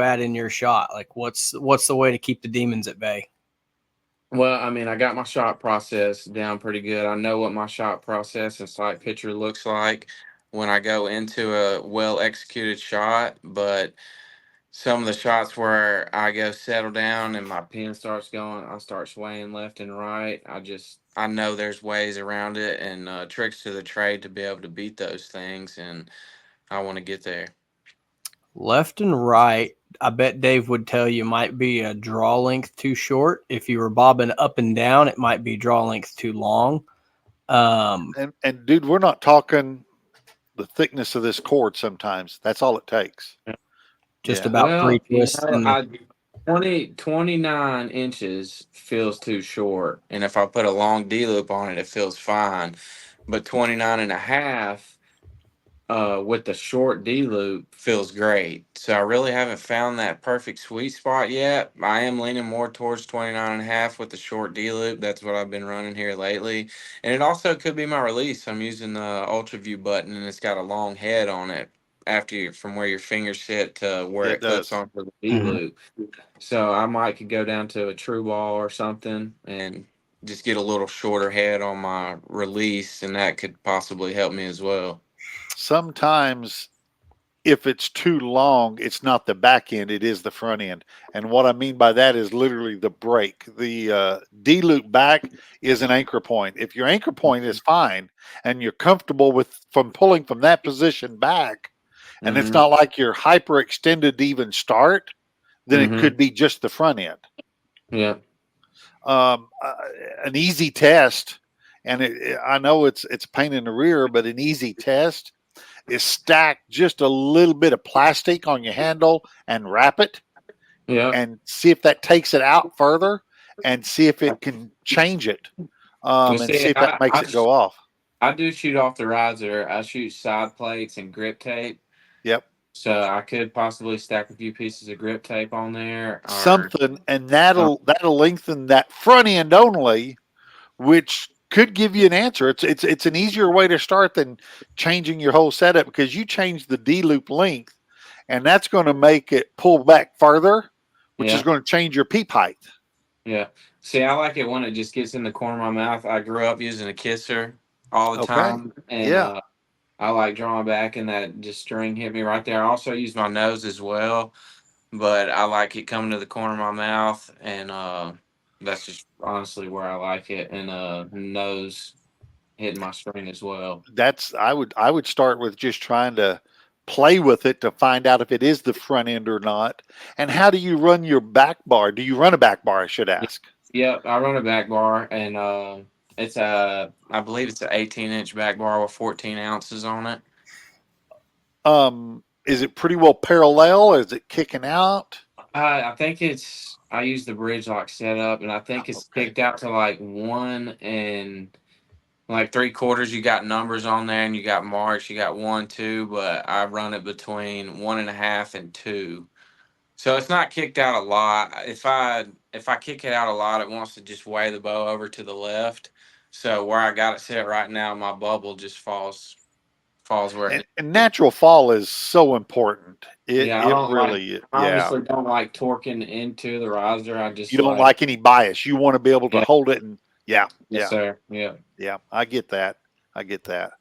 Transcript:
at in your shot? Like what's the way to keep the demons at bay? Well, I mean, I got my shot process down pretty good. I know what my shot process and sight picture looks like when I go into a well executed shot. But some of the shots where I go settle down and my pin starts going, I start swaying left and right. I know there's ways around it and tricks to the trade to be able to beat those things. And I want to get there. Left and right, I bet Dave would tell you might be a draw length too short. If you were bobbing up and down, it might be draw length too long. And dude, we're not talking the thickness of this cord sometimes. That's all it takes. Just Yeah. about three Well, twists. 29 inches feels too short. And if I put a long D loop on it, it feels fine. But 29 and a half with the short D loop feels great. So I really haven't found that perfect sweet spot yet. I am leaning more towards 29 and a half with the short D loop. That's what I've been running here lately. And it also could be my release. I'm using the Ultra View button and it's got a long head on it from where your fingers sit to where It it clips does. onto the D loop. So I might could go down to a true ball or something and just get a little shorter head on my release, and that could possibly help me as well. Sometimes if it's too long, it's not the back end, it is the front end. And what I mean by that is literally the break. The D loop back is an anchor point. If your anchor point is fine and you're comfortable with from pulling from that position back, and it's Mm-hmm. not like you're hyperextended to even start, then it Mm-hmm. could be just the front end. Yeah. Um, uh, an easy test, and I know it's a pain in the rear, but an easy test is stack just a little bit of plastic on your handle and wrap it Yeah. and see if that takes it out further and see if it can change it You and see, see if that makes it go off. I do shoot off the riser. I shoot side plates and grip tape. Yep. So I could possibly stack a few pieces of grip tape on there or Something, and uh, that'll lengthen that front end only, which could give you an answer. It's an easier way to start than changing your whole setup because you change the D loop length, and that's going to make it pull back further, which is yeah. going to change your peep height. Yeah. See, I like it when it just gets in the corner of my mouth. I grew up using a kisser all the Okay. time, and Yeah. I like drawing back, and that just string hit me right there. I also use my nose as well, but I like it coming to the corner of my mouth, and that's just honestly where I like it, and nose hitting my string as well. That's I would start with just trying to play with it to find out if it is the front end or not. And how do you run your back bar? Do you run a back bar? I should Yeah, ask. yep, I run a back bar, and I believe it's an 18-inch back bar with 14 ounces on it. Is it pretty well parallel? Or is it kicking out? I think I use the bridge lock setup, and I think it's Okay. kicked out to like 1 3/4. You got numbers on there, and you got marks. You got 1, 2, but I run it between 1.5 and 2. So it's not kicked out a lot. If I kick it out a lot, it wants to just weigh the bow over to the left. So where I got it set right now, my bubble just falls where it And needs to. natural fall is so important. It Yeah, it really I yeah. honestly don't like torquing into the riser. I You just don't like, like any bias. You want to be able to yeah, hold it and yeah, yes, yeah, sir. Yeah. yeah. I get that. I get that.